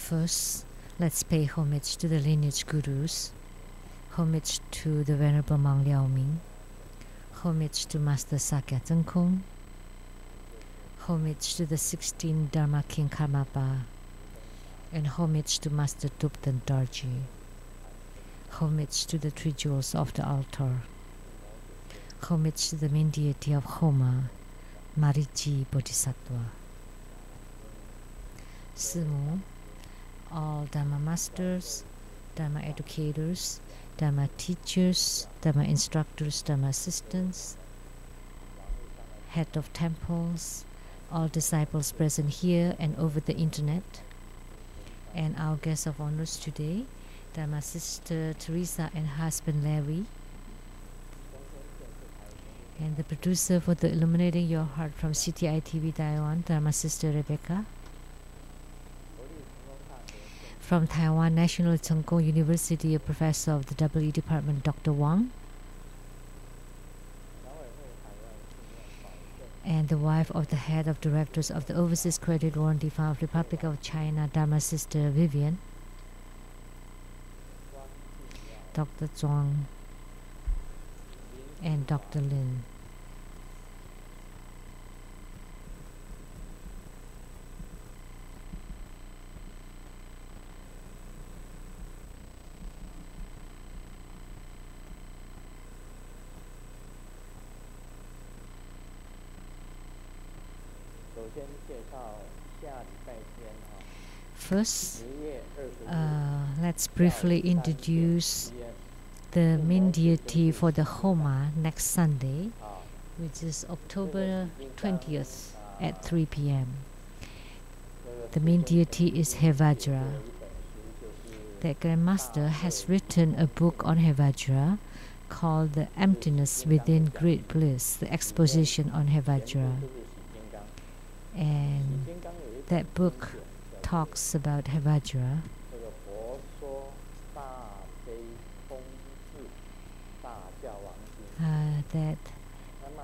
First, let's pay homage to the lineage gurus, homage to the Venerable Monk Liao Ming, homage to Master Sakya Zhengkong, homage to the 16 Dharma King Karmapa, and homage to Master Thupten Dorji, homage to the three jewels of the altar, homage to the main deity of Homa, Marici Bodhisattva. Simu, all Dharma masters, Dharma educators, Dharma teachers, Dharma instructors, Dharma assistants, head of temples, all disciples present here and over the internet, and our guests of honors today, Dharma Sister Teresa and husband Larry, and the producer for the Illuminating Your Heart from CTI TV Taiwan, Dharma Sister Rebecca. From Taiwan National Cheng Kung University, a professor of the WE Department, Dr. Wang. And the wife of the head of directors of the Overseas Credit Warranty Fund of Republic of China, Dharma Sister Vivian. Dr. Zhuang and Dr. Lin. First, let's briefly introduce the main deity for the Homa next Sunday, which is October 20th at 3 p.m. The main deity is Hevajra. The Grandmaster has written a book on Hevajra called The Emptiness Within Great Bliss, the exposition on Hevajra. And that book talks about Hevajra.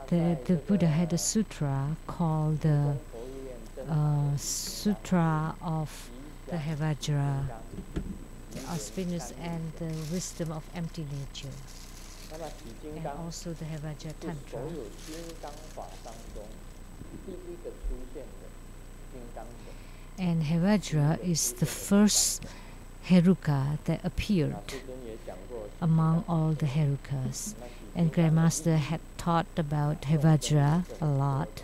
That the Buddha had a sutra called the Sutra of the Hevajra, the auspicious and the wisdom of empty nature, and also the Hevajra Tantra. And Hevajra is the first Heruka that appeared among all the Herukas. And Grandmaster had taught about Hevajra a lot,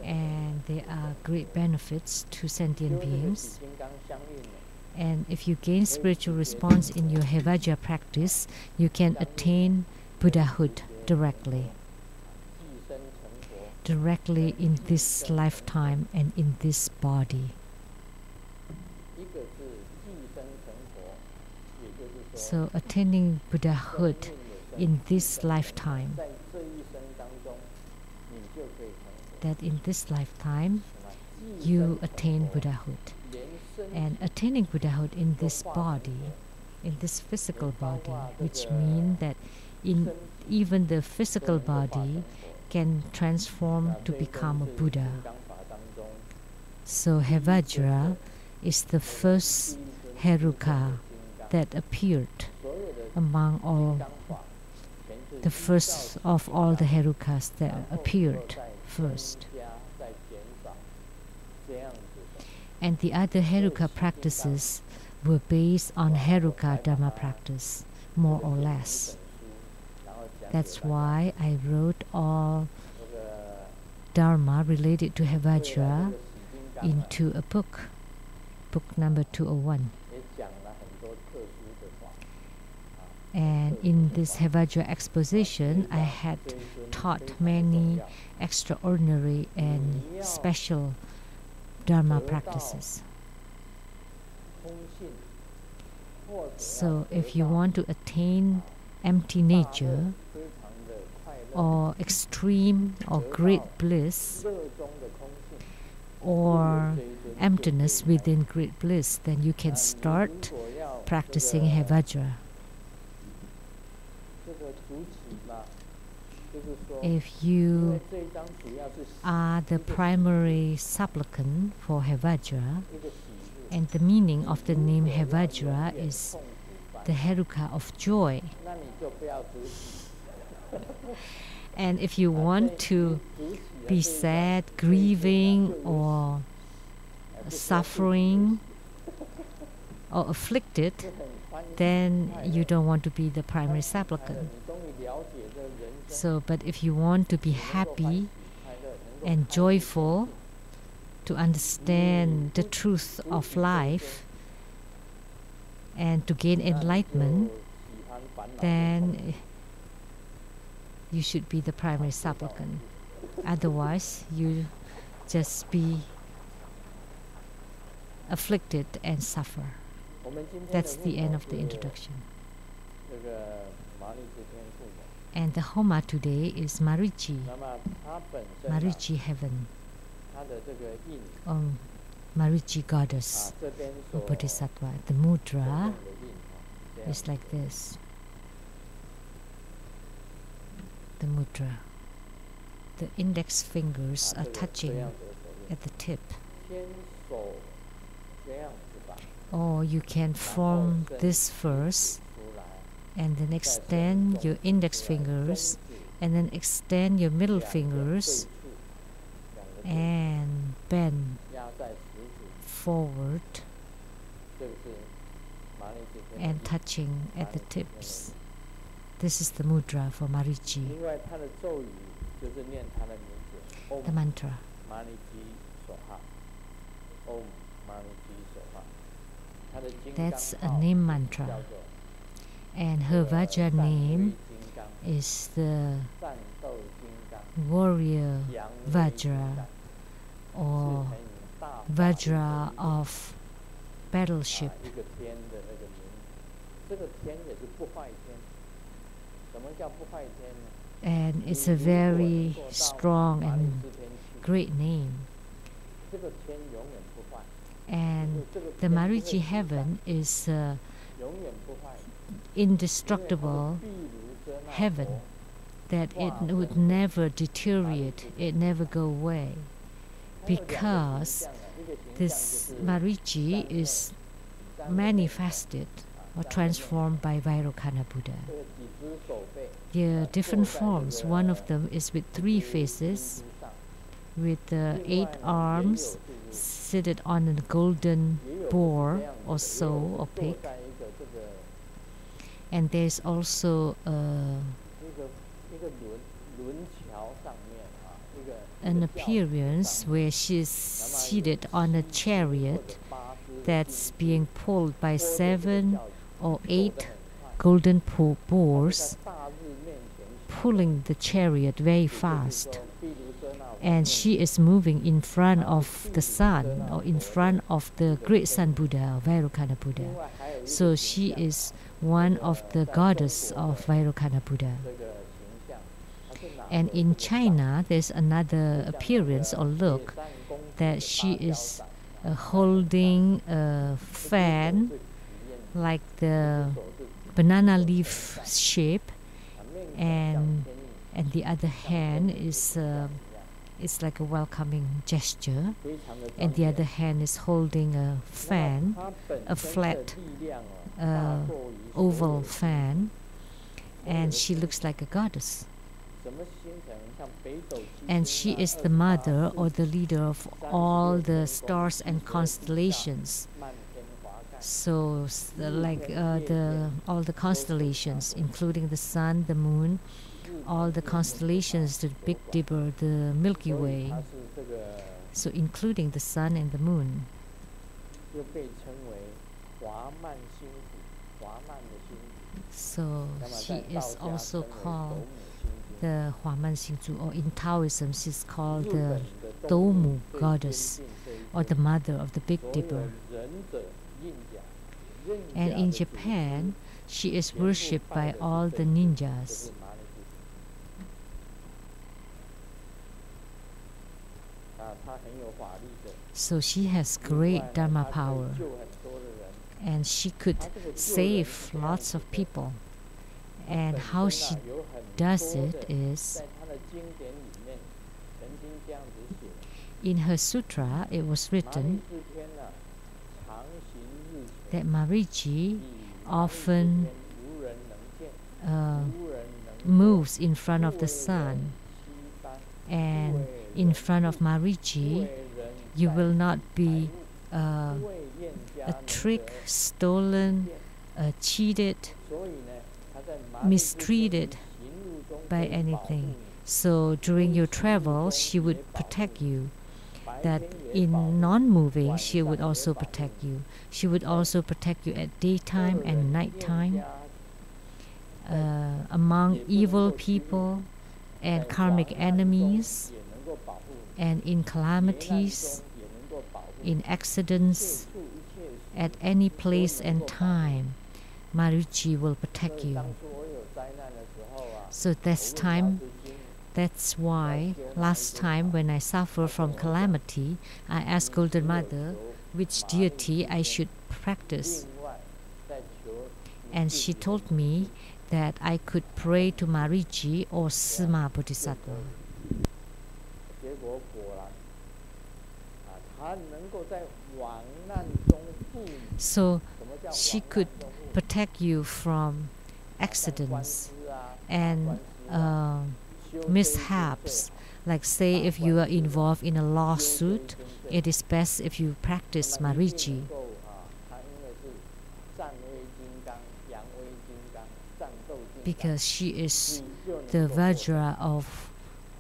and there are great benefits to sentient beings. And if you gain spiritual response in your Hevajra practice, you can attain Buddhahood directly in this lifetime and in this body. So attaining Buddhahood in this lifetime, that in this lifetime you attain Buddhahood. And attaining Buddhahood in this body, in this physical body, which means that in even the physical body can transform to become a Buddha. So Hevajra is the first Heruka that appeared among all, the first of all the Herukas that appeared first. And the other Heruka practices were based on Heruka Dharma practice, more or less. That's why I wrote all Dharma related to Hevajra into a book, book number 201. And in this Hevajra exposition, I had taught many extraordinary and special Dharma practices. So if you want to attain empty nature, or extreme or great bliss, or emptiness within great bliss, then you can start practicing Hevajra. If you are the primary supplicant for Hevajra, And the meaning of the name Hevajra is the Heruka of joy. And if you want to be sad, grieving, or suffering, or afflicted, then you don't want to be the primary supplicant. So, but if you want to be happy and joyful, to understand the truth of life, and to gain enlightenment, then you should be the primary supplicant. Otherwise, you just be afflicted and suffer. That's the end of the introduction. And the Homa today is Marichi, Marichi heaven, Marichi goddess, or Bodhisattva. The mudra is like this. The mudra. The index fingers are touching at the tip. Or you can form this first, and then extend your index fingers, and then extend your middle fingers, and bend forward, and touching at the tips. This is the mudra for Marichi. The mantra. That's a name mantra. And her Vajra name is the warrior Vajra, or Vajra of battleship. And it's a very strong and great name. And the Marichi heaven is indestructible heaven, that it would never deteriorate, it never go away, because this Marichi is manifested or transformed by Vairocana Buddha. There are different forms. One of them is with 3 faces, with 8 arms, seated on a golden boar or sow or pig. And there's also an appearance where she's seated on a chariot that's being pulled by 7 or 8 golden boars, pulling the chariot very fast. And she is moving in front of the sun, or in front of the great sun Buddha, Vairocana Buddha. So she is one of the goddess of Vairocana Buddha. And in China, there's another appearance or look that she is holding a fan like the banana leaf shape, and the other hand is it's like a welcoming gesture, and the other hand is holding a fan, a flat oval fan, and she looks like a goddess. And she is the mother or the leader of all the stars and constellations. So like all the constellations, including the sun, the moon, all the constellations, the Big Dipper, the Milky Way, so including the sun and the moon. So she is also called the Huaman Xingzhu, or in Taoism she's called the Doumu goddess, or the mother of the Big Dipper. And in Japan, she is worshipped by all the ninjas. So she has great Dharma power, and she could save lots of people. And how she does it is, in her sutra it was written, that Mariji often moves in front of the sun, and in front of Mariji you will not be a trick, stolen, cheated, mistreated by anything. So during your travel, she would protect you. That in non-moving, she would also protect you. She would also protect you at daytime and nighttime, among evil people and karmic enemies, and in calamities, in accidents, at any place and time. Mariji will protect you. So that's why last time when I suffer from calamity, I asked Golden Mother which deity I should practice. And she told me that I could pray to Mariji or Sima Bodhisattva. So she could protect you from accidents and mishaps. Like say if you are involved in a lawsuit, it is best if you practice Mariji. Because she is the Vajra of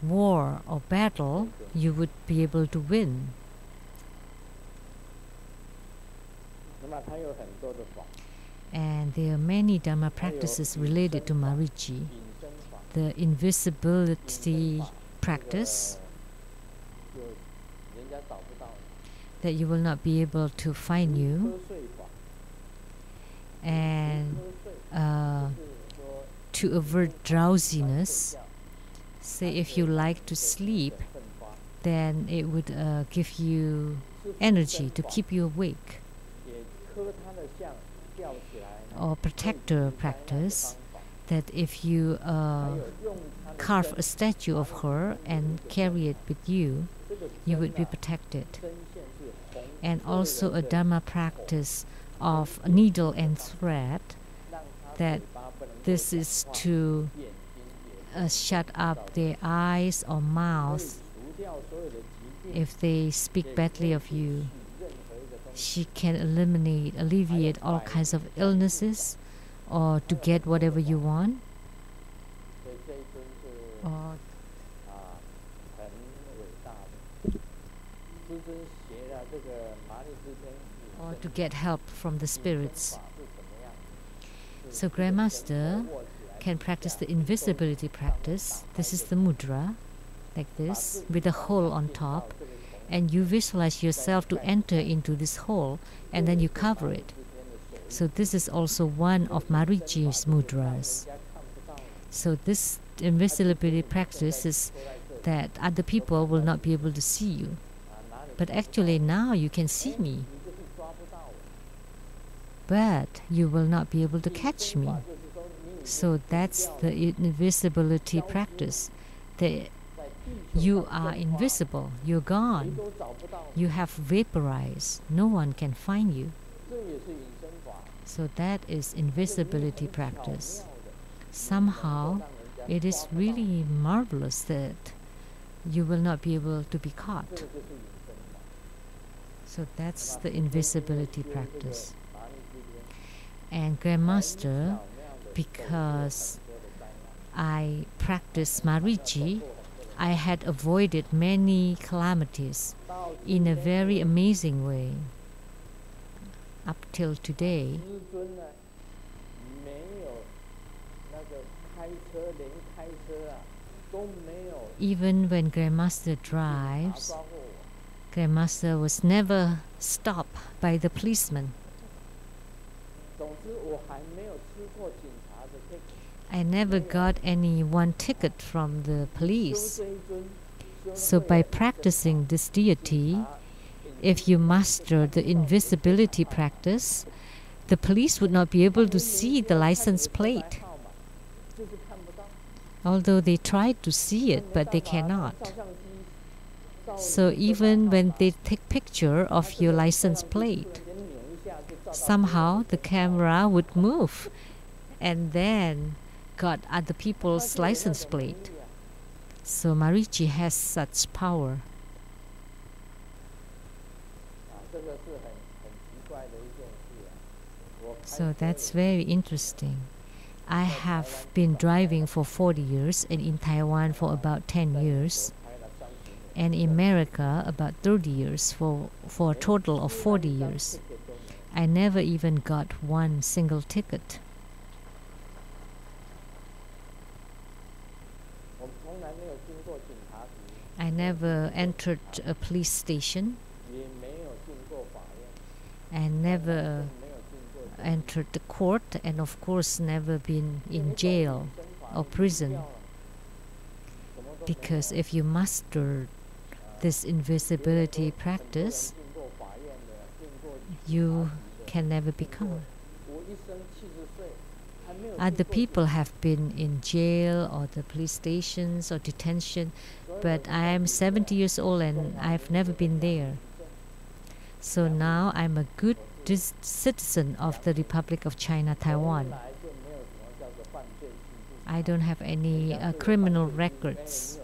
war or battle, you would be able to win. And there are many Dharma practices related to Mariji. The invisibility practice, that you will not be able to find you, and to avert drowsiness. Say if you like to sleep, then it would give you energy to keep you awake. Or protector practice, that if you carve a statue of her and carry it with you, you would be protected. And also a Dharma practice of needle and thread, that this is to shut up their eyes or mouth if they speak badly of you. She can alleviate all kinds of illnesses, or to get whatever you want, or to get help from the spirits. So Grandmaster can practice the invisibility practice. This is the mudra, like this, with a hole on top, and you visualize yourself to enter into this hole, and then you cover it. So this is also one of Mariji's mudras. So this invisibility practice is that other people will not be able to see you. But actually now you can see me. But you will not be able to catch me. So that's the invisibility practice. You are invisible, you're gone. You have vaporized, no one can find you. So that is invisibility practice. Somehow, it is really marvelous that you will not be able to be caught. So that's the invisibility practice. And Grandmaster, because I practiced Mariji, I had avoided many calamities in a very amazing way. Up till today, even when Grandmaster drives, Grandmaster was never stopped by the policeman. I never got any one ticket from the police. So by practicing this deity, if you master the invisibility practice, the police would not be able to see the license plate. Although they tried to see it, but they cannot. So even when they take picture of your license plate, somehow the camera would move and then got other people's license plate. So Marichi has such power. So that's very interesting. I have been driving for 40 years and in Taiwan for about 10 years and in America about 30 years for a total of 40 years. I never even got one single ticket. I never entered a police station and never entered the court and of course never been in jail or prison, because if you master this invisibility practice, you can never become. Other people have been in jail or the police stations or detention, but I am 70 years old and I've never been there. So now I'm a good citizen of the Republic of China, Taiwan. I don't have any criminal records.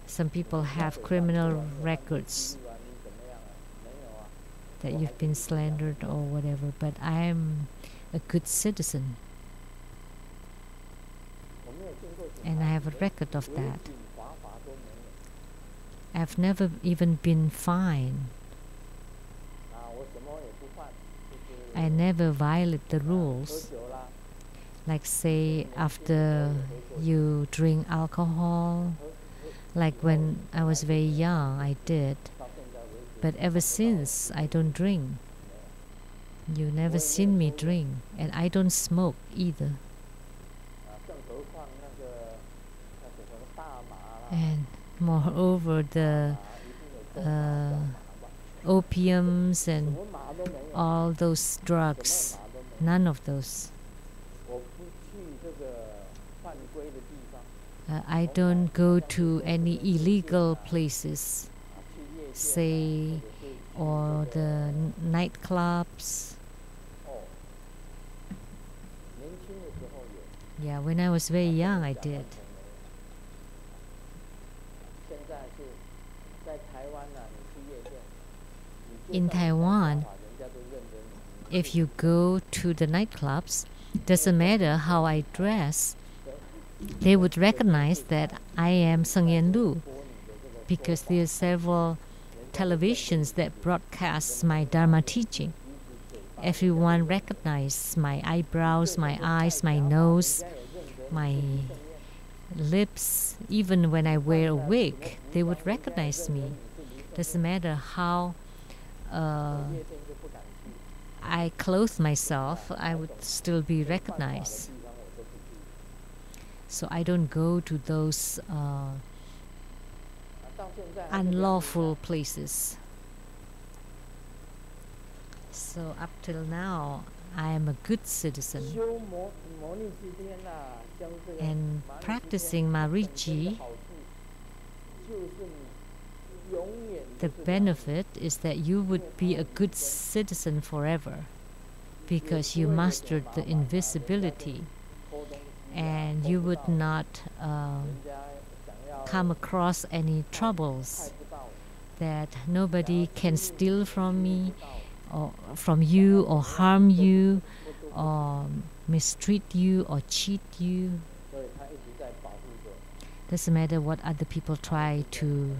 Some people have criminal records that you've been slandered or whatever, but I am a good citizen. And I have a record of that. I've never even been fined. I never violate the rules. Like say after you drink alcohol, like when I was very young I did. But ever since I don't drink. You never seen me drink, and I don't smoke either. And moreover, the opiums and all those drugs, none of those. I don't go to any illegal places, say, or the nightclubs. Yeah, when I was very young, I did. In Taiwan, if you go to the nightclubs, doesn't matter how I dress, they would recognize that I am Sheng-Yen Lu, because there are several televisions that broadcast my Dharma teaching. Everyone recognizes my eyebrows, my eyes, my nose, my lips. Even when I wear a wig, they would recognize me. Doesn't matter how I clothe myself, I would still be recognized. So I don't go to those unlawful places. So up till now, I am a good citizen. And practicing Marichi, the benefit is that you would be a good citizen forever, because you mastered the invisibility, and you would not come across any troubles, that nobody can steal from me or from you or harm you or mistreat you or cheat you. Doesn't matter what other people try to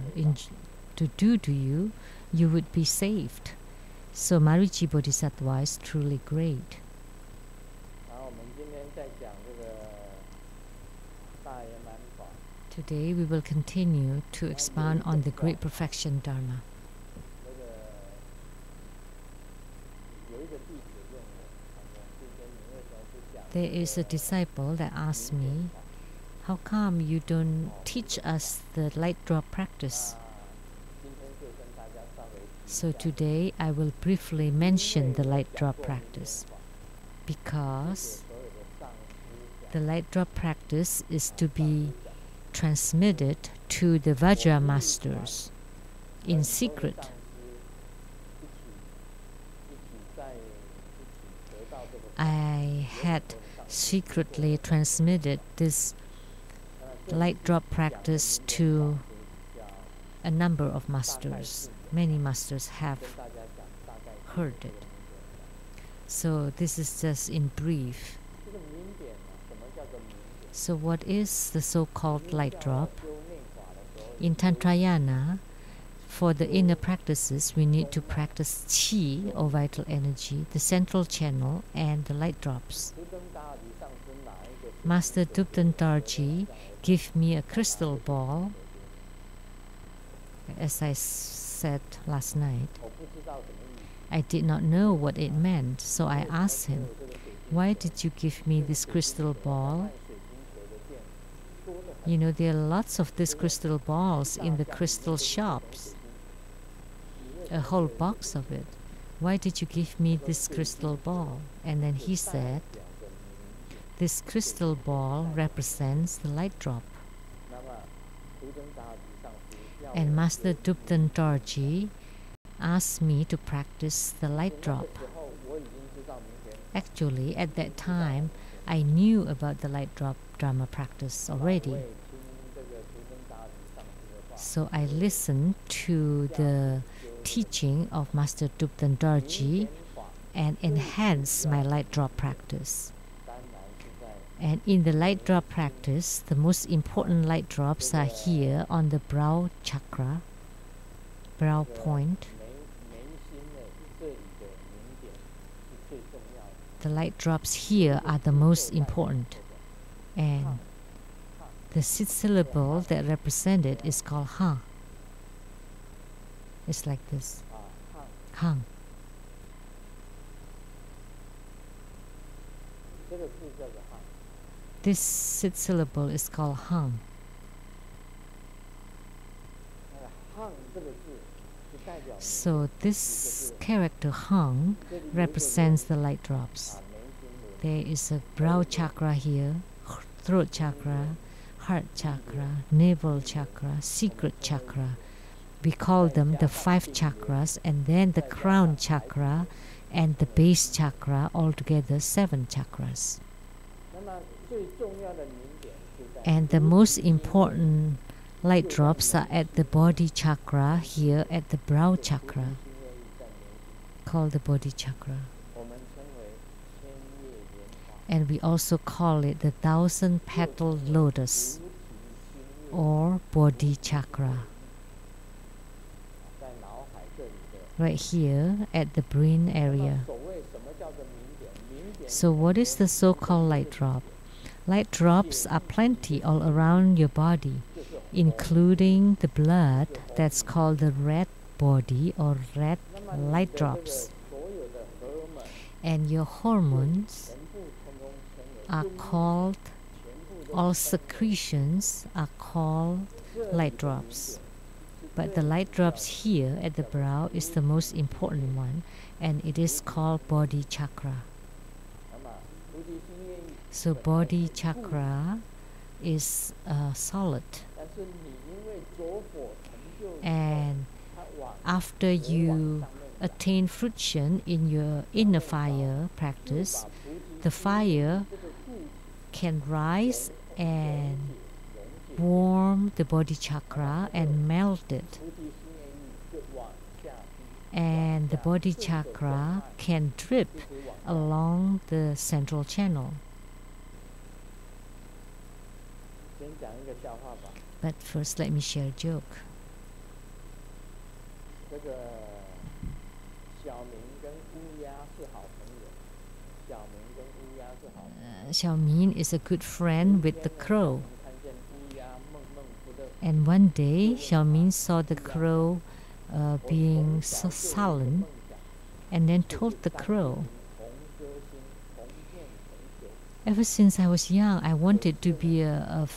do to you, you would be saved. So Marichi Bodhisattva is truly great. Today we will continue to expound on the Great Perfection Dharma. There is a disciple that asked me, how come you don't teach us the light drop practice? So today I will briefly mention the light drop practice, because the light drop practice is to be transmitted to the Vajra masters in secret. I had secretly transmitted this light drop practice to a number of masters. Many masters have heard it. So this is just in brief. So what is the so-called light drop? In Tantrayana, for the inner practices, we need to practice Qi, or vital energy, the central channel, and the light drops. Master Dupten Darji gave me a crystal ball, as I said last night. I did not know what it meant, so I asked him, "Why did you give me this crystal ball? You know, there are lots of these crystal balls in the crystal shops, a whole box of it. Why did you give me this crystal ball?" And then he said, "This crystal ball represents the light drop." And Master Dupten Dorji asked me to practice the light drop. Actually, at that time, I knew about the light drop Dharma practice already. So I listened to the teaching of Master Dupten Dorji and enhanced my light drop practice. And in the light drop practice, the most important light drops are here on the brow chakra, brow point. The light drops here are the most important. And the sixth syllable that represented is called Ha. It's like this. Hang. This sixth syllable is called Hang. So this character Hang represents the light drops. There is a brow chakra here, throat chakra, heart chakra, navel chakra, secret chakra. We call them the 5 chakras, and then the crown chakra and the base chakra, altogether 7 chakras. And the most important light drops are at the body chakra here, at the brow chakra, called the body chakra. And we also call it the 1,000-petaled lotus, or body chakra. Right here at the brain area. So what is the so-called light drop? Light drops are plenty all around your body, including the blood, that's called the red body or red light drops. And your hormones are called, all secretions are called light drops. But the light drops here at the brow is the most important one, and it is called body chakra. So body chakra is solid. And after you attain fruition in your inner fire practice, the fire can rise and warm the body chakra and melt it. And the body chakra can drip along the central channel. But first, let me share a joke. Xiaomin is a good friend with the crow. And one day, Xiaomin saw the crow being so sullen, and then told the crow, "Ever since I was young, I wanted to be a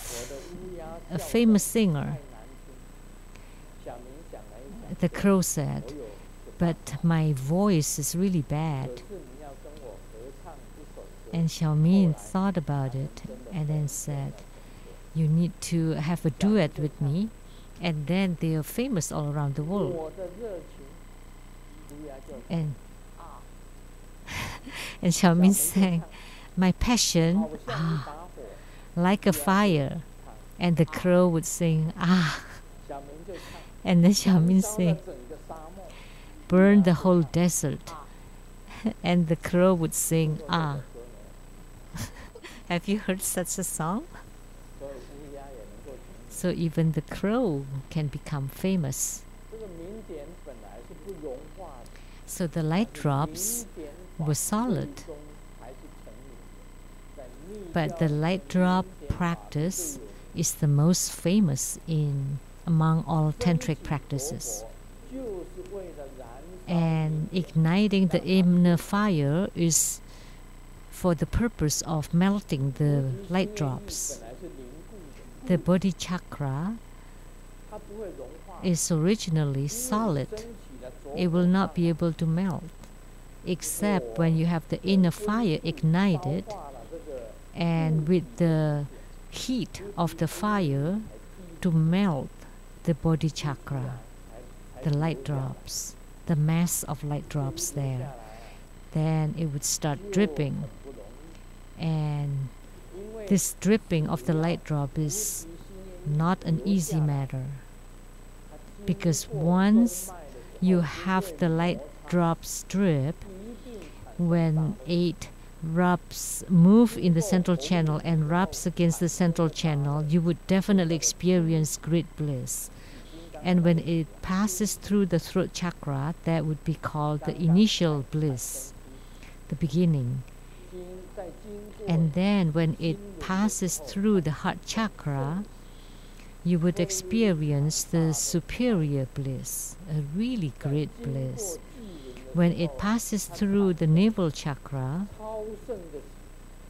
famous singer." The crow said, "But my voice is really bad." And Xiaomin thought about it and then said, "You need to have a duet with me, and then they are famous all around the world." And And Xiaomin sang, "My passion, like a fire." And the crow would sing, "Ah." And then Xiaomin sang, "Burn the whole desert." And the crow would sing, "Ah." Have you heard such a song? So even the crow can become famous. So the light drops were solid. But the light drop practice is the most famous among all tantric practices. And igniting the inner fire is for the purpose of melting the light drops. The body chakra is originally solid. It will not be able to melt, except when you have the inner fire ignited, and with the heat of the fire to melt the body chakra, the light drops, the mass of light drops there, then it would start dripping. And this dripping of the light drop is not an easy matter, because once you have the light drops drip, when it move in the central channel and rubs against the central channel, you would definitely experience great bliss. And when it passes through the throat chakra, that would be called the initial bliss, the beginning. And then when it passes through the heart chakra, you would experience the superior bliss, a really great bliss. When it passes through the navel chakra,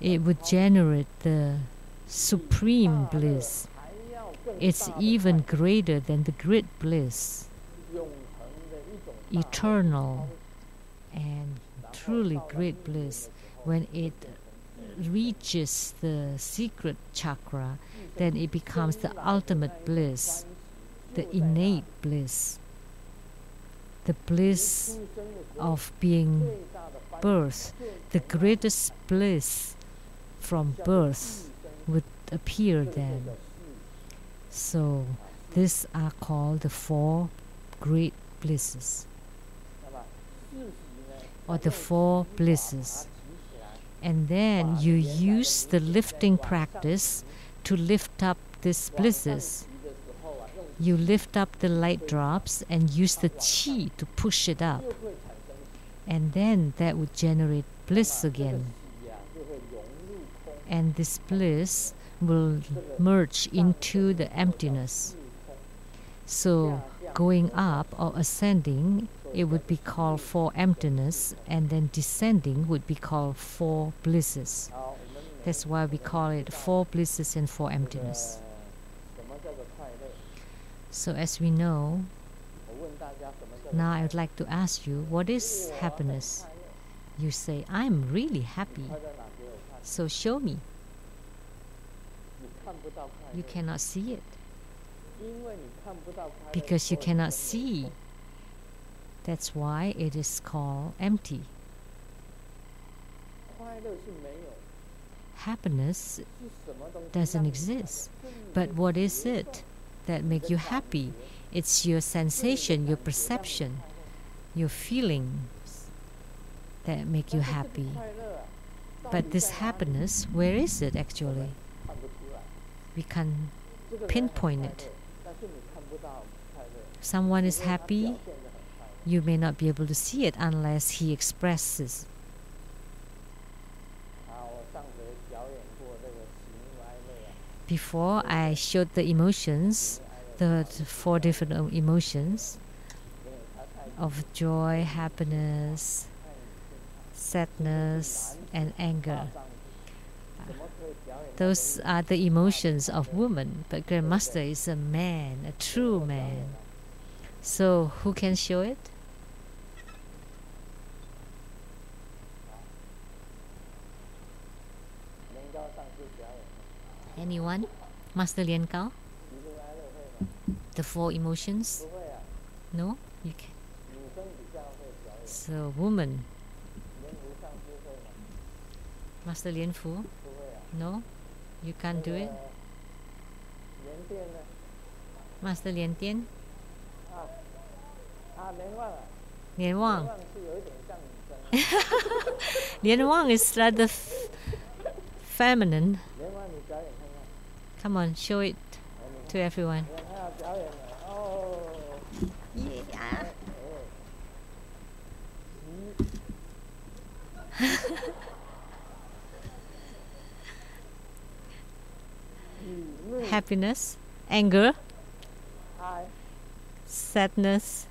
it would generate the supreme bliss. It's even greater than the great bliss, eternal and truly great bliss. When it reaches the secret chakra, then it becomes the ultimate bliss, the innate bliss, the bliss of being birth. The greatest bliss from birth would appear then. So these are called the four great blisses, or the four blisses. And then you use the lifting practice to lift up these blisses. You lift up the light drops and use the qi to push it up. And then that would generate bliss again. And this bliss will merge into the emptiness. So going up or ascending, it would be called four emptiness, and then descending would be called four blisses. That's why we call it four blisses and four emptiness. So as we know, now I would like to ask you, what is happiness? You say, I'm really happy. So show me. You cannot see it. Because you cannot see. That's why it is called empty. Happiness doesn't exist. But what is it that makes you happy? It's your sensation, your perception, your feelings that make you happy. But this happiness, where is it actually? We can pinpoint it. Someone is happy, you may not be able to see it unless he expresses. Before I showed the emotions, the four different emotions of joy, happiness, sadness, and anger. Those are the emotions of woman, but Grandmaster is a man, a true man. So who can show it? Anyone? Master Lian Kao? The four emotions? No? You can. So woman Master Lian Fu? No? You can't do it? Master Lian Tian? Lian Wang. Lian Wang is rather feminine. Come on, show it to everyone. Yeah. Happiness, anger, sadness,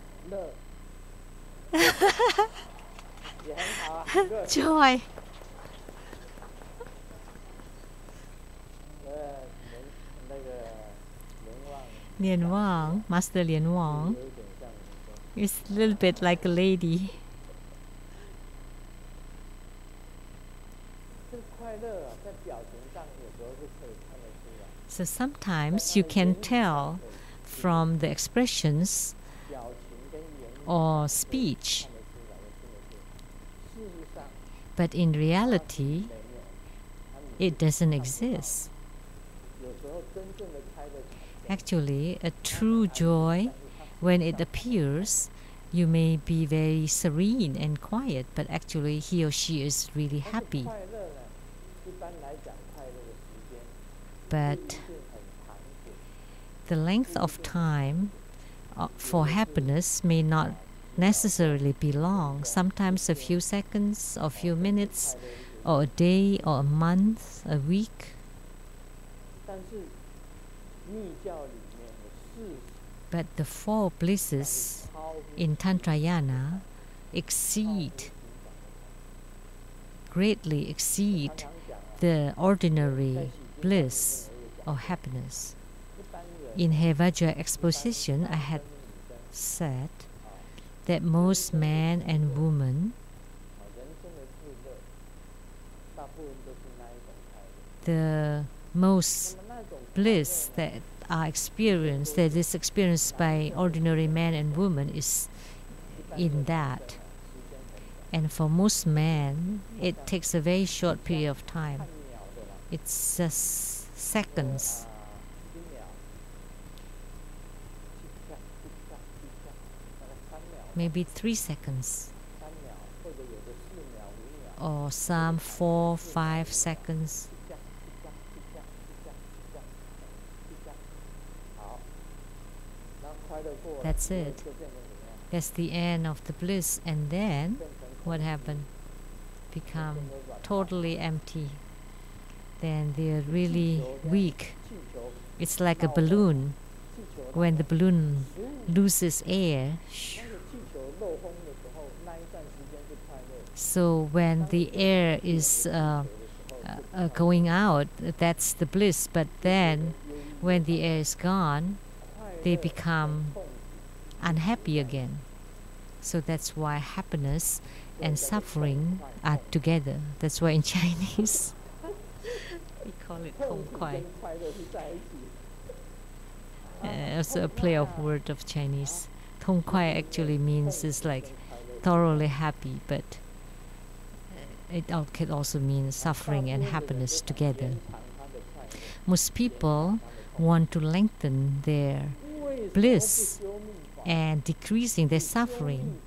joy. Lian Wang, Master Lian Wang, is a little bit like a lady. So sometimes you can tell from the expressions or speech, but in reality, it doesn't exist. Actually, a true joy, when it appears, you may be very serene and quiet, but actually he or she is really happy. But the length of time for happiness may not necessarily be long. Sometimes a few seconds, or a few minutes, or a day, or a month, a week. But the four blisses in Tantrayana greatly exceed the ordinary bliss or happiness. In Hevajra exposition, I had said that most men and women, the most bliss that is experienced by ordinary men and women is in that. And for most men, it takes a very short period of time. It's just seconds. Maybe 3 seconds. Or some 4, 5 seconds. That's it. That's the end of the bliss. And then what happened? Become totally empty. Then they're really weak. It's like a balloon. When the balloon loses air, so when the air is going out, that's the bliss. But then when the air is gone, they become unhappy again. So that's why happiness and suffering are together. That's why in Chinese we call it Tong Kuai. Also a play of word of Chinese. Tong Kuai actually means it's like thoroughly happy, but it can also mean suffering and happiness together. Most people want to lengthen their bliss and decreasing their suffering,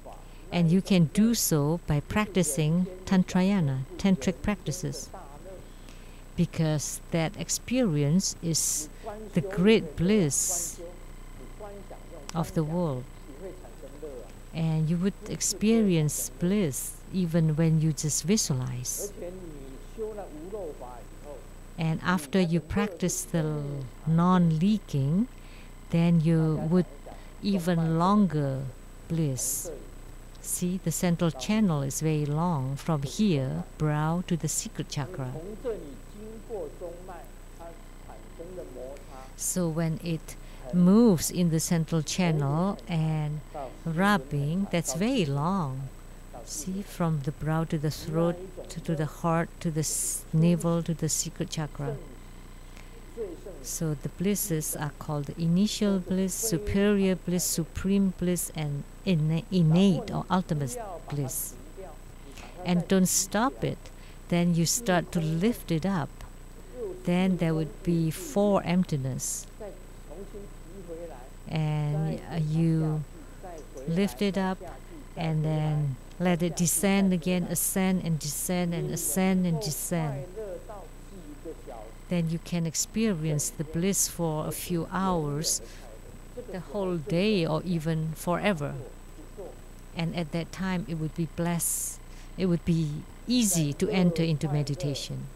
and you can do so by practicing Tantrayana, tantric practices, because that experience is the great bliss of the world. And you would experience bliss even when you just visualize. And after you practice the non-leaking, then you would even longer bliss. See, the central channel is very long from here, brow, to the secret chakra. So when it moves in the central channel and rubbing, that's very long. See, from the brow to the throat, to the heart, to the navel, to the secret chakra. So the blisses are called the initial bliss, superior bliss, supreme bliss, and innate or ultimate bliss. and don't stop it, then you start to lift it up. Then there would be 4 emptiness. And you lift it up and then let it descend again, ascend and descend and ascend and descend. Then you can experience the bliss for a few hours, the whole day, or even forever. And at that time it would be blessed. It would be easy to enter into meditation.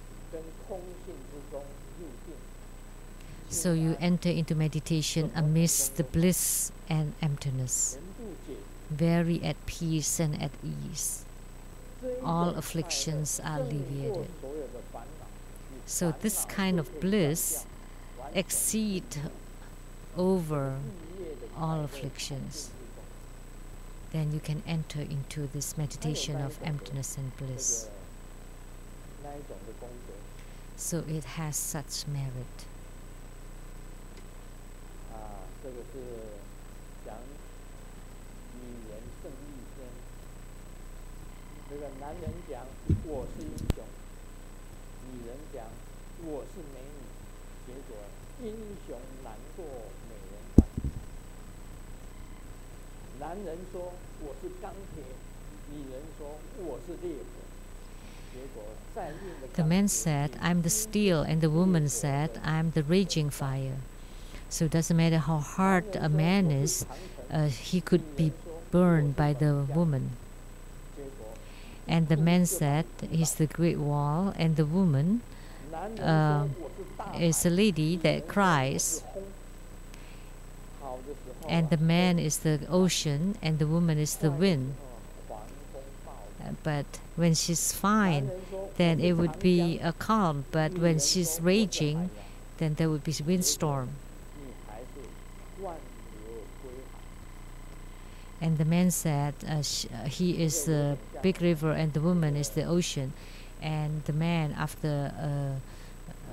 So you enter into meditation amidst the bliss and emptiness, very at peace and at ease. All afflictions are alleviated. So this kind of bliss exceeds over all afflictions. Then you can enter into this meditation of emptiness and bliss. So it has such merit. 这个是讲女人胜利篇。这个男人讲我是英雄，女人讲我是美女，结果英雄难过美人关。男人说我是钢铁，女人说我是烈火。 The man said, I'm the steel, and the woman said, I'm the raging fire. So it doesn't matter how hard a man is, he could be burned by the woman. And the man said, he's the great wall, and the woman is a lady that cries. And the man is the ocean, and the woman is the wind. But when she's fine, then it would be a calm. But when she's raging, then there would be windstorm. And the man said he is the big river and the woman is the ocean. And the man, after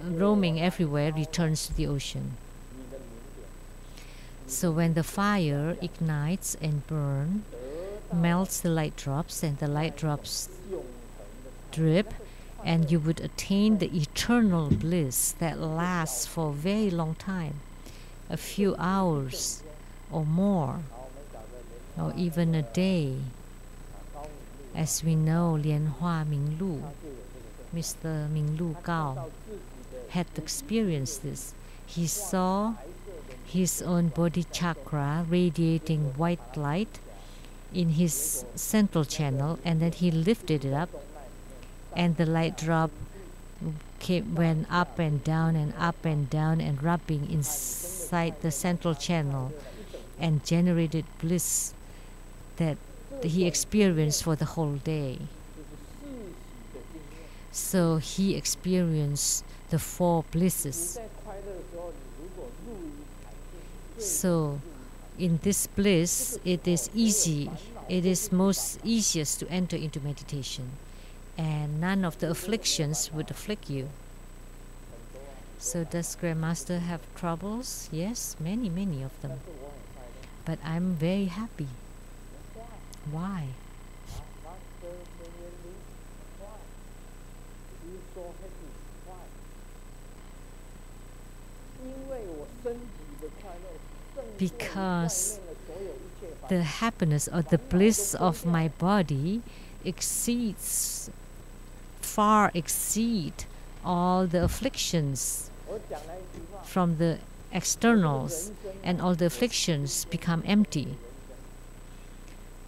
roaming everywhere, returns to the ocean. So when the fire ignites and burns, melts the light drops, and the light drops drip, and you would attain the eternal bliss that lasts for a very long time, a few hours or more, or even a day. As we know, Lianhua Minglu, Mr. Minglu Gao, had experienced this. He saw his own body chakra radiating white light in his central channel, and then he lifted it up, and the light drop went up and down and up and down and rubbing inside the central channel and generated bliss that he experienced for the whole day. So he experienced the 4 blisses. So in this bliss, it is easy. It is most easiest to enter into meditation, and none of the afflictions would afflict you. So does Grandmaster have troubles? Yes, many of them. But I'm very happy. Why? Because the happiness or the bliss of my body far exceed all the afflictions from the externals, and all the afflictions become empty.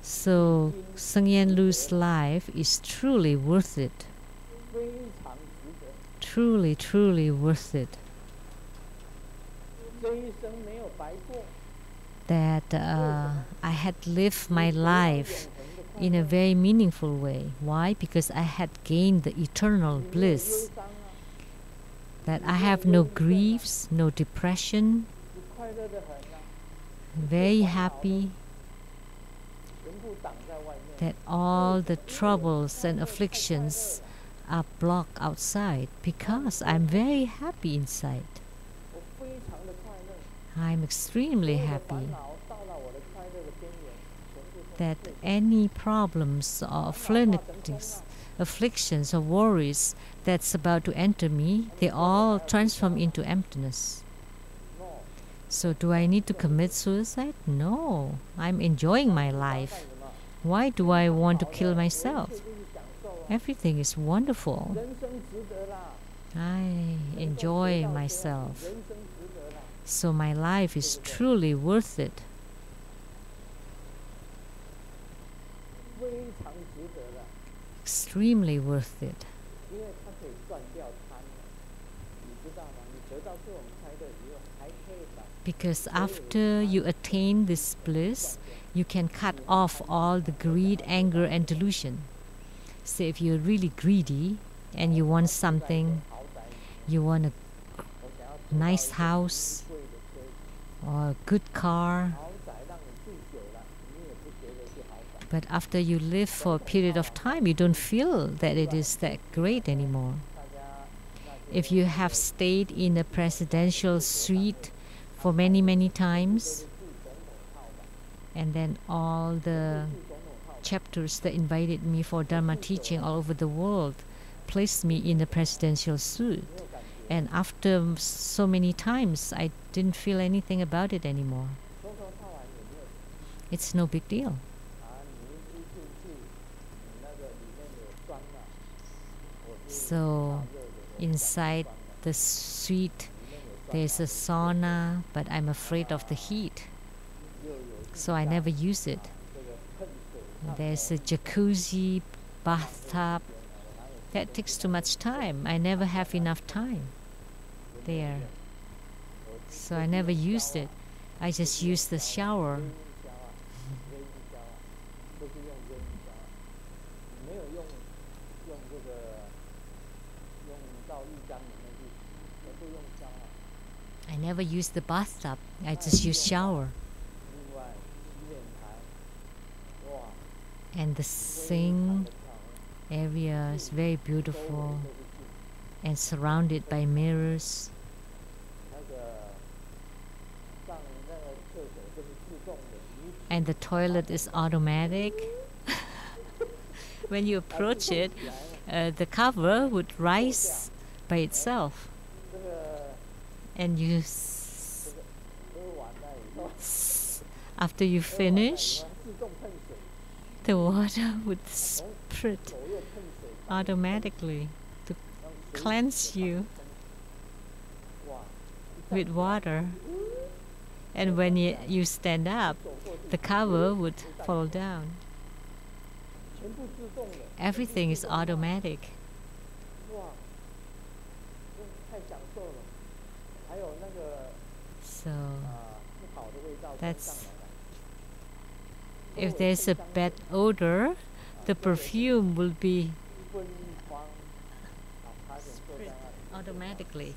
So Sheng-Yen Lu's life is truly worth it. Truly worth it. That I had lived my life in a very meaningful way. Why? Because I had gained the eternal bliss. That I have no griefs, no depression, very happy. That all the troubles and afflictions are blocked outside because I'm very happy inside. I'm extremely happy. that any problems or afflictions or worries that's about to enter me, they all transform into emptiness. So do I need to commit suicide? No, I'm enjoying my life. Why do I want to kill myself? Everything is wonderful. I enjoy myself. So my life is truly worth it. Extremely worth it. Because after you attain this bliss, you can cut off all the greed, anger, and delusion. So if you're really greedy and you want something, you want a nice house or a good car, but after you live for a period of time, you don't feel that it is that great anymore. If you have stayed in a presidential suite for many, many times, and then all the chapters that invited me for Dharma teaching all over the world placed me in a presidential suite. And after so many times, I didn't feel anything about it anymore. It's no big deal. So inside the suite, there's a sauna, but I'm afraid of the heat, so I never use it. There's a jacuzzi, bathtub. That takes too much time. I never have enough time there, so I never used it. I just use the shower. I never use the bathtub. I just use shower. And the sink area is very beautiful and surrounded by mirrors. And the toilet is automatic. When you approach it, the cover would rise by itself. And you, after you finish, the water would spurt automatically to cleanse you with water. And when you stand up, the cover would fall down. Everything is automatic. So that's, if there's a bad odor, the perfume will be spread automatically.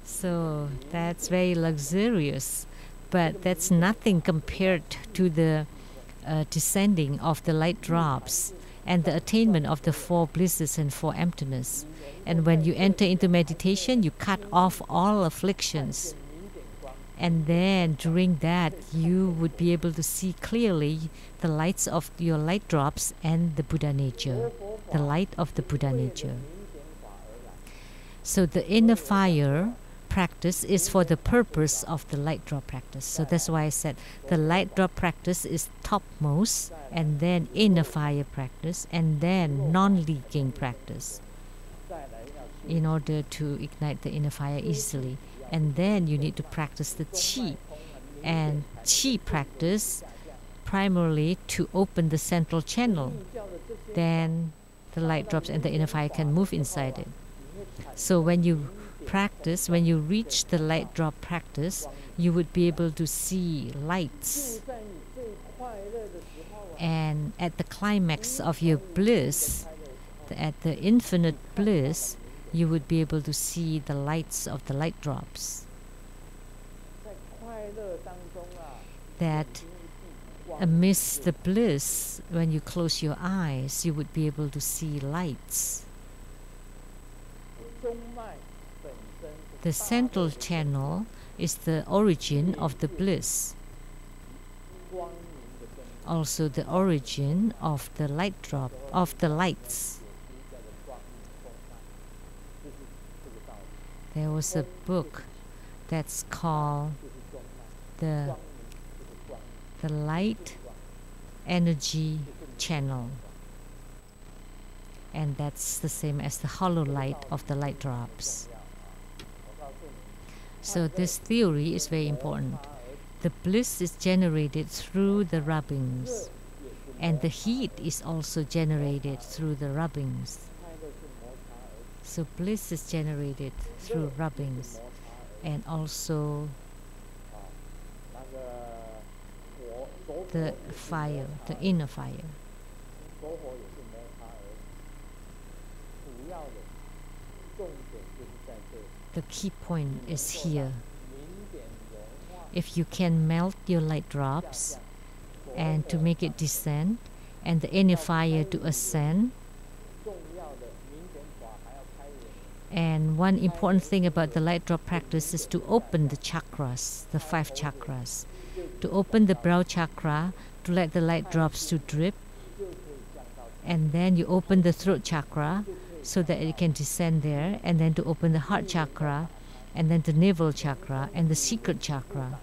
So that's very luxurious, but that's nothing compared to the descending of the light drops and the attainment of the four blisses and four emptiness. And when you enter into meditation, you cut off all afflictions. And then during that, you would be able to see clearly the lights of your light drops and the Buddha nature, the light of the Buddha nature. So the inner fire practice is for the purpose of the light drop practice. So that's why I said the light drop practice is topmost, and then inner fire practice, and then non-leaking practice in order to ignite the inner fire easily. And then you need to practice the qi, and qi practice primarily to open the central channel. Then the light drops and the inner fire can move inside it. So when you practice, when you reach the light drop practice, you would be able to see lights. And at the climax of your bliss, at the infinite bliss, you would be able to see the lights of the light drops. That amidst the bliss, when you close your eyes, you would be able to see lights. The central channel is the origin of the bliss, also the origin of the light drop, of the lights. There was a book that's called the light energy channel, and that's the same as the hollow light of the light drops. So this theory is very important. The bliss is generated through the rubbings, and the heat is also generated through the rubbings. So bliss is generated through rubbings, and also the fire, the inner fire. The key point is here. If you can melt your light drops and to make it descend, and the inner fire to ascend. And one important thing about the light drop practice is to open the chakras, the 5 chakras. To open the brow chakra, to let the light drops to drip. And then you open the throat chakra so that it can descend there. And then to open the heart chakra, and then the navel chakra, and the secret chakra.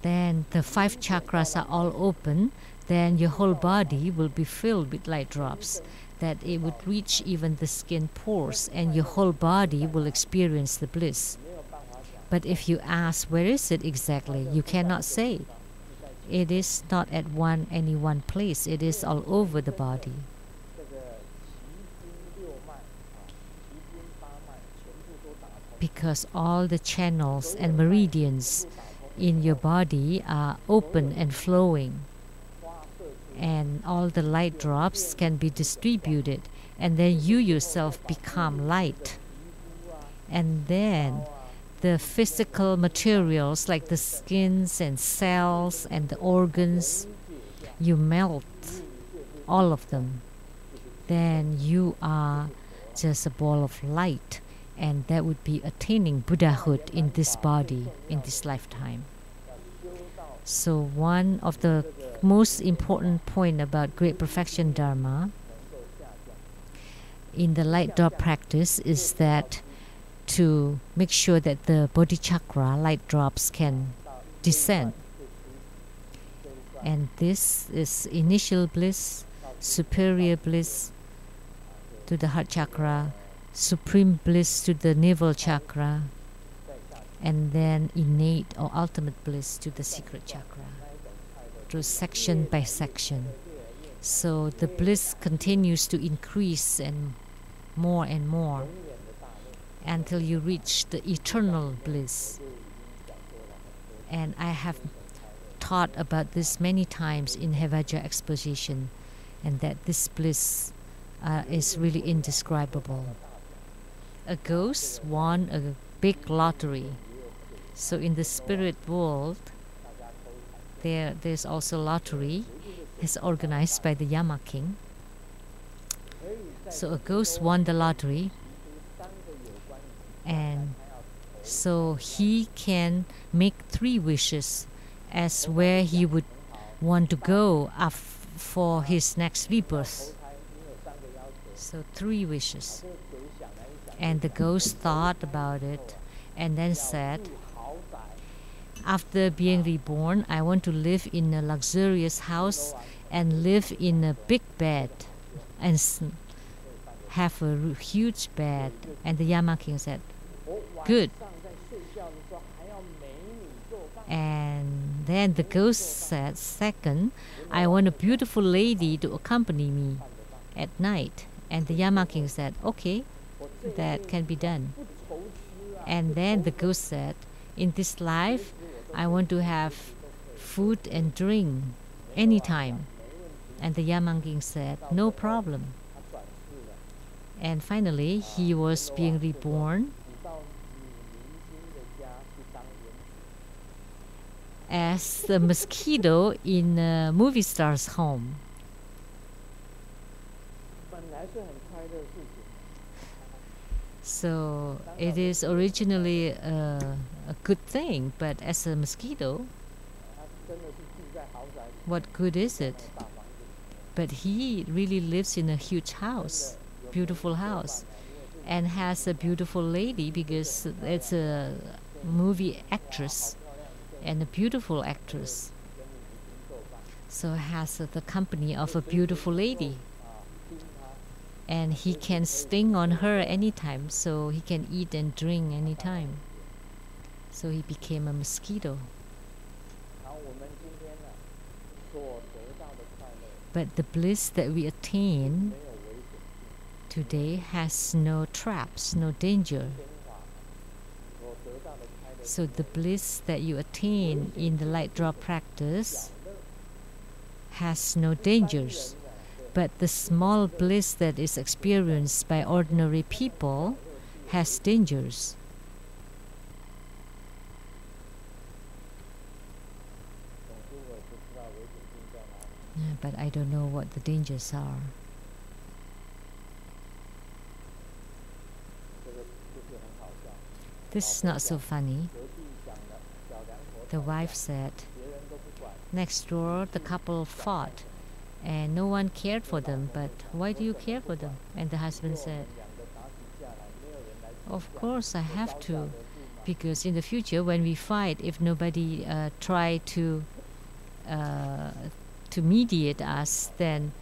Then the 5 chakras are all open. Then your whole body will be filled with light drops, that it would reach even the skin pores, and your whole body will experience the bliss. But if you ask, where is it exactly? You cannot say. It is not at any one place. It is all over the body. Because all the channels and meridians in your body are open and flowing, and all the light drops can be distributed, and then you yourself become light. And then the physical materials like the skins and cells and the organs, you melt all of them. Then you are just a ball of light, and that would be attaining Buddhahood in this body, in this lifetime. So one of the most important point about Great Perfection Dharma in the light drop practice is that to make sure that the bodhichakra light drops can descend. And this is initial bliss, superior bliss to the heart chakra, supreme bliss to the navel chakra, and then innate or ultimate bliss to the secret chakra, through section by section. So the bliss continues to increase and more until you reach the eternal bliss. And I have taught about this many times in Hevajra exposition, and that this bliss is really indescribable. A ghost won a big lottery. So in the spirit world, there's also lottery. It's organized by the Yama King. So a ghost won the lottery, and so he can make 3 wishes as where he would want to go for his next rebirth. So 3 wishes. And the ghost thought about it and then said, after being reborn, I want to live in a luxurious house and live in a big bed and have a huge bed. And the Yama King said, good. And then the ghost said, second, I want a beautiful lady to accompany me at night. And the Yama King said, okay, that can be done. And then the ghost said, in this life, I want to have food and drink anytime. And the Yama King said, no problem. And finally, he was being reborn as the mosquito in a movie star's home. So it is originally a good thing, but as a mosquito, what good is it? But he really lives in a huge house, beautiful house, and has a beautiful lady because it's a movie actress and a beautiful actress. So has the company of a beautiful lady. And he can sting on her anytime, so he can eat and drink anytime. So he became a mosquito. But the bliss that we attain today has no traps, no danger. So the bliss that you attain in the light drop practice has no dangers. But the small bliss that is experienced by ordinary people has dangers. But I don't know what the dangers are. This is not so funny. The wife said, next door the couple fought and no one cared for them, but why do you care for them? And the husband said, of course I have to, because in the future when we fight, if nobody try to mediate us, then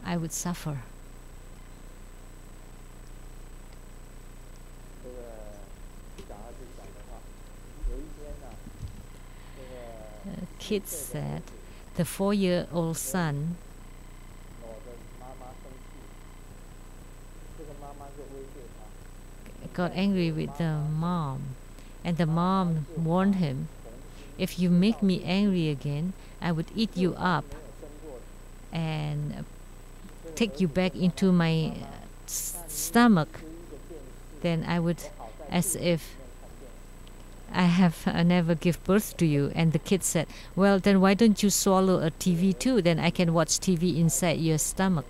I would suffer. Kids said, the 4-year-old son got angry with the mom, and the mom warned him, if you make me angry again, I would eat you up and take you back into my stomach. Then I would, as if I have never give birth to you. And the kid said, well, then why don't you swallow a TV too? Then I can watch TV inside your stomach.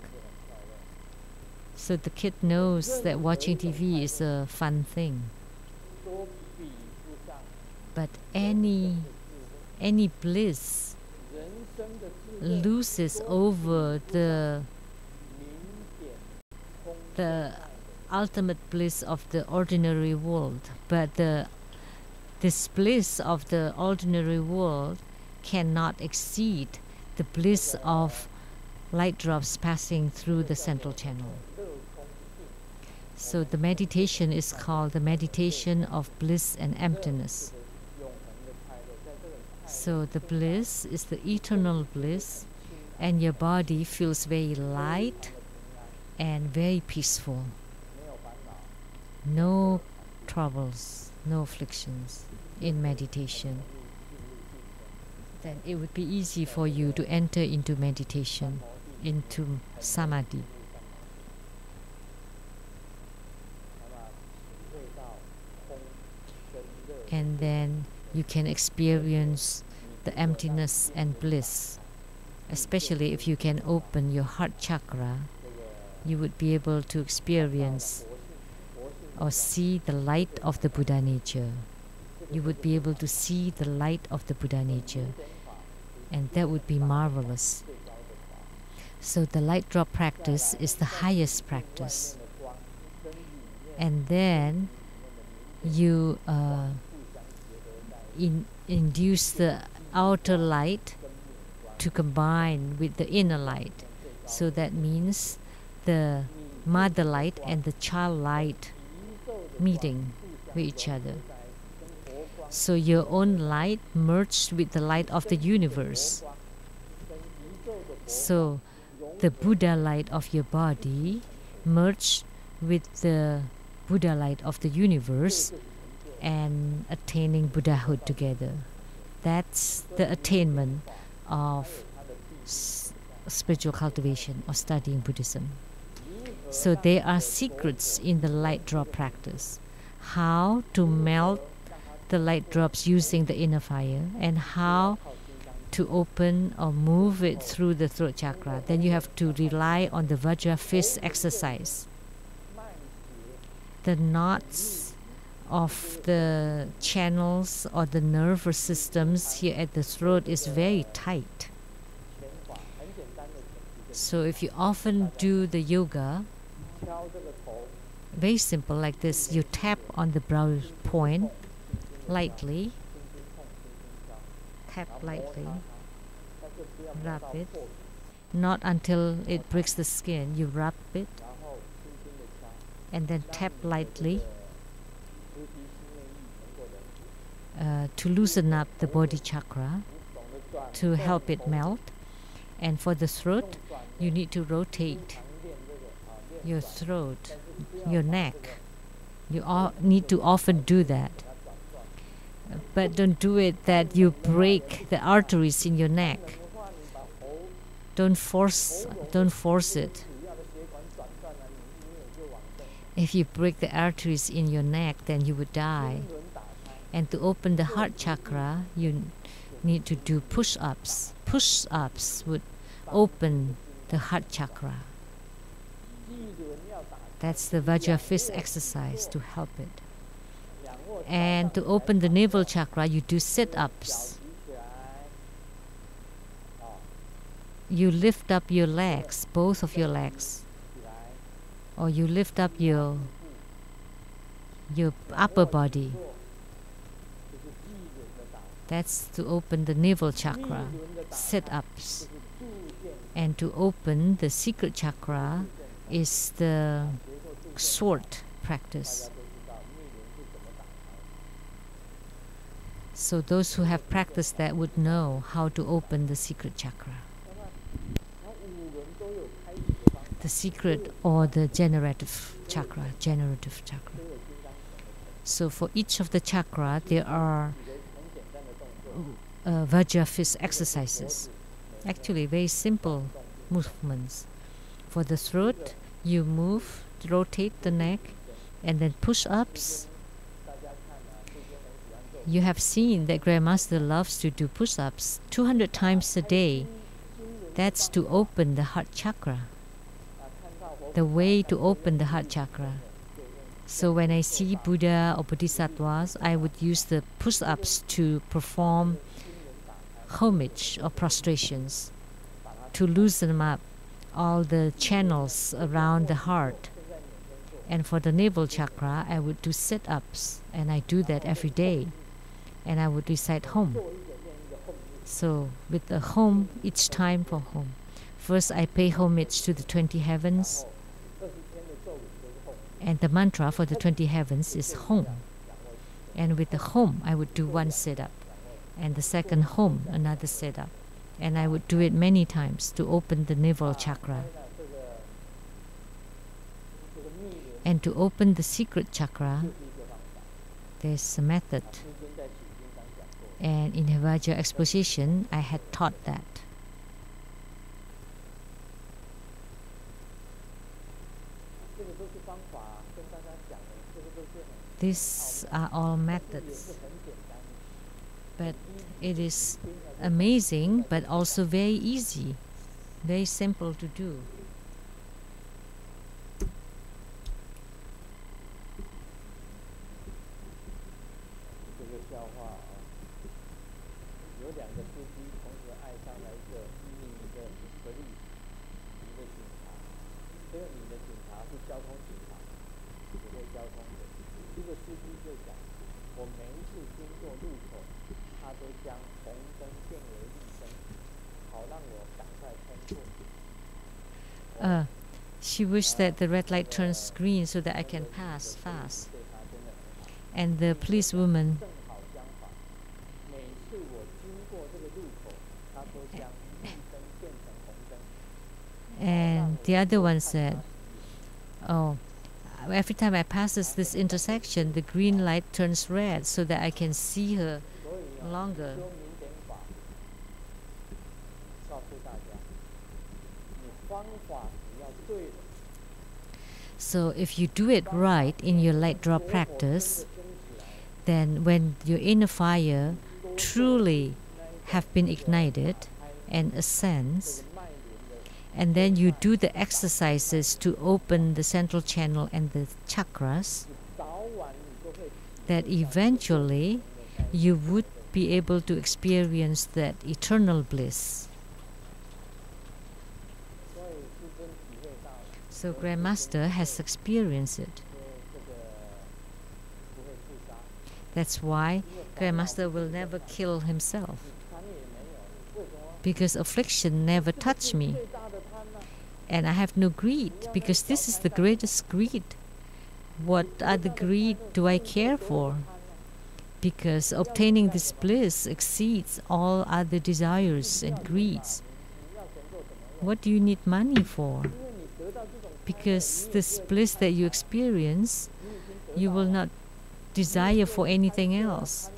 So the kid knows that watching TV is a fun thing. But any bliss loses over the ultimate bliss of the ordinary world. But this bliss of the ordinary world cannot exceed the bliss of light drops passing through the central channel. So the meditation is called the meditation of bliss and emptiness. So the bliss is the eternal bliss, and your body feels very light and very peaceful. No troubles, no afflictions in meditation. Then it would be easy for you to enter into meditation, into samadhi. And then you can experience the emptiness and bliss. Especially if you can open your heart chakra, you would be able to experience or see the light of the Buddha nature. You would be able to see the light of the Buddha nature, and that would be marvelous. So the light drop practice is the highest practice. And then you induce the outer light to combine with the inner light. So that means the mother light and the child light meeting with each other. So your own light merged with the light of the universe. So the Buddha light of your body merged with the Buddha light of the universe and attaining Buddhahood together. That's the attainment of spiritual cultivation or studying Buddhism. So there are secrets in the light drop practice. How to melt the light drops using the inner fire, and how to open or move it through the throat chakra. Then you have to rely on the Vajra fist exercise. the knots of the channels or the nervous systems here at the throat is very tight. So if you often do the yoga, very simple like this, you tap on the brow point lightly, tap lightly, rub it, not until it breaks the skin, you rub it, and then tap lightly to loosen up the body chakra, to help it melt. And for the throat, you need to rotate your throat, your neck. You need to often do that. But don't do it that you break the arteries in your neck. Don't force it. If you break the arteries in your neck, then you would die. And to open the heart chakra, you need to do push-ups. Push-ups would open the heart chakra. That's the Vajra fist exercise to help it. And to open the navel chakra, you do sit-ups. You lift up your legs, both of your legs, or you lift up your upper body. That's to open the navel chakra, sit-ups. And to open the secret chakra is the sword practice. So those who have practiced that would know how to open the secret chakra. The secret or the generative chakra. So for each of the chakra, there are Vajra fist exercises. Actually, very simple movements. For the throat, you move, rotate the neck, and then push-ups. You have seen that Grandmaster loves to do push-ups 200 times a day. That's to open the heart chakra. The way to open the heart chakra. So when I see Buddha or Bodhisattvas, I would use the push-ups to perform homage or prostrations, to loosen up all the channels around the heart. And for the navel chakra, I would do sit-ups, and I do that every day. And I would recite home. So with the home, each time for home. First, I pay homage to the 20 heavens. And the mantra for the 20 heavens is home. And with the home, I would do one sit-up. And the second home, another sit-up. And I would do it many times to open the navel chakra. And to open the secret chakra, there's a method. And in Vajra exposition, I had taught that. These are all methods. But it is amazing, but also very easy, very simple to do. She wished that the red light turns green so that I can pass fast. And the policewoman and the other one said, oh, every time I pass this intersection, the green light turns red so that I can see her longer. So if you do it right in your light draw practice, then when your inner fire truly have been ignited and ascends, and then you do the exercises to open the central channel and the chakras, that eventually you would be able to experience that eternal bliss. So Grandmaster has experienced it. That's why Grandmaster will never kill himself, because affliction never touched me. And I have no greed, because this is the greatest greed. What other greed do I care for? Because obtaining this bliss exceeds all other desires and greeds. What do you need money for? Because this bliss that you experience, you will not desire for anything else,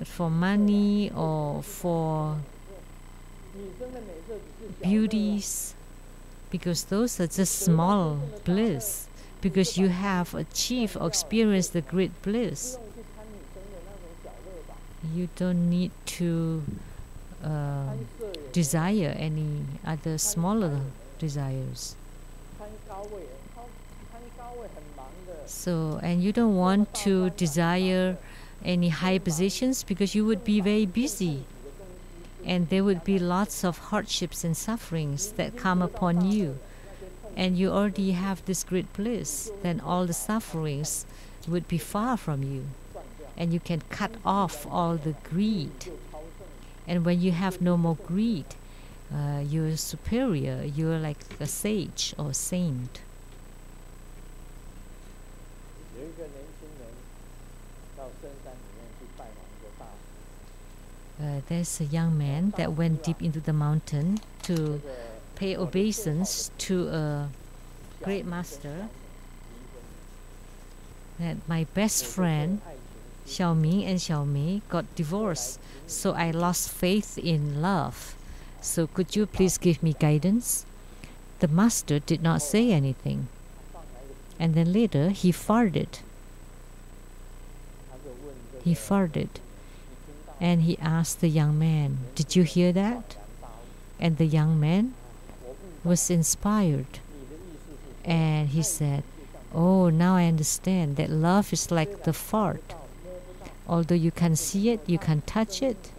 for money or for beauties, because those are just small bliss, because you have achieved or experienced the great bliss. You don't need to desire any other smaller desires. So, and you don't want to desire any high positions, because you would be very busy, and there would be lots of hardships and sufferings that come upon you. And you already have this great bliss, then all the sufferings would be far from you, and you can cut off all the greed. And when you have no more greed, you're superior, you're like a sage or saint. There's a young man that went deep into the mountain to pay obeisance to a great master. That my best friend Xiaoming and Xiaomei got divorced, so I lost faith in love. So could you please give me guidance? The master did not say anything, and then later he farted. He farted, and he asked the young man, "Did you hear that?" And the young man was inspired, and he said, "Oh, now I understand that love is like the fart. Although you can see it, you can touch it,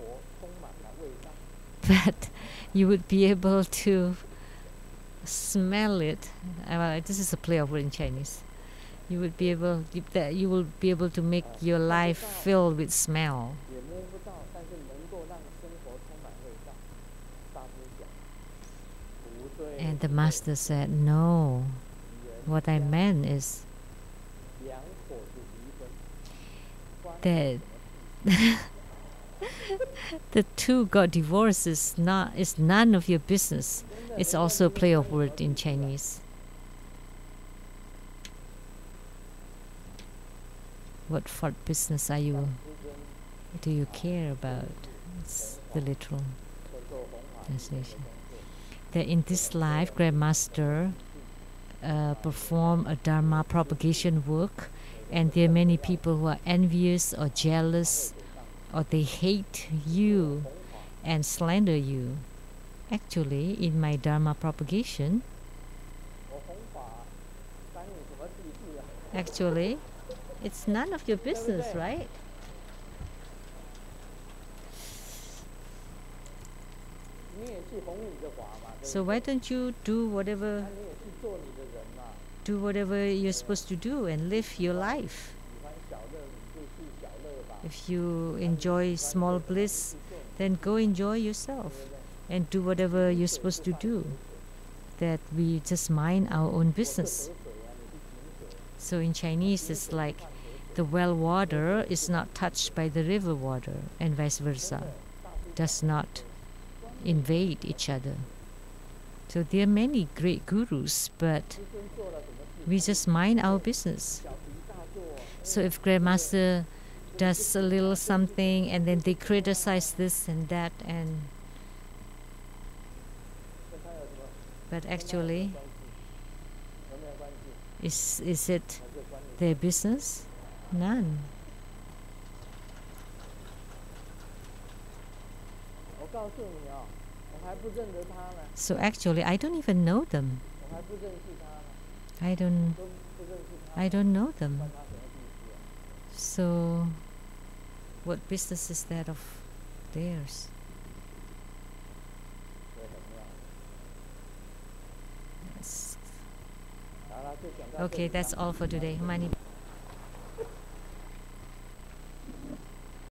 but you would be able to smell it." This is a play of word in Chinese. You will be able to make your life filled with smell. And the master said, "No, what I meant is that the two got divorced is none of your business." It's also a play of word in Chinese. What fart business do you care about? It's the literal translation. That in this life, Grandmaster perform a Dharma propagation work, and there are many people who are envious or jealous, or they hate you and slander you. Actually, in my Dharma propagation, it's none of your business, right? So why don't you do whatever you're supposed to do and live your life? If you enjoy small bliss, then go enjoy yourself and do whatever you're supposed to do. That we just mind our own business. So in Chinese, it's like the well water is not touched by the river water, and vice versa. Does not invade each other. So there are many great gurus, but we just mind our business. So if Grandmaster does a little something and then they criticize this and that, but actually, is it their business? None. So actually, I don't even know them. I don't know them. So, what business is that of theirs? 所以很妙。 Yes. 好了，就讲到这 Okay, 里吧 that's all for today. Mani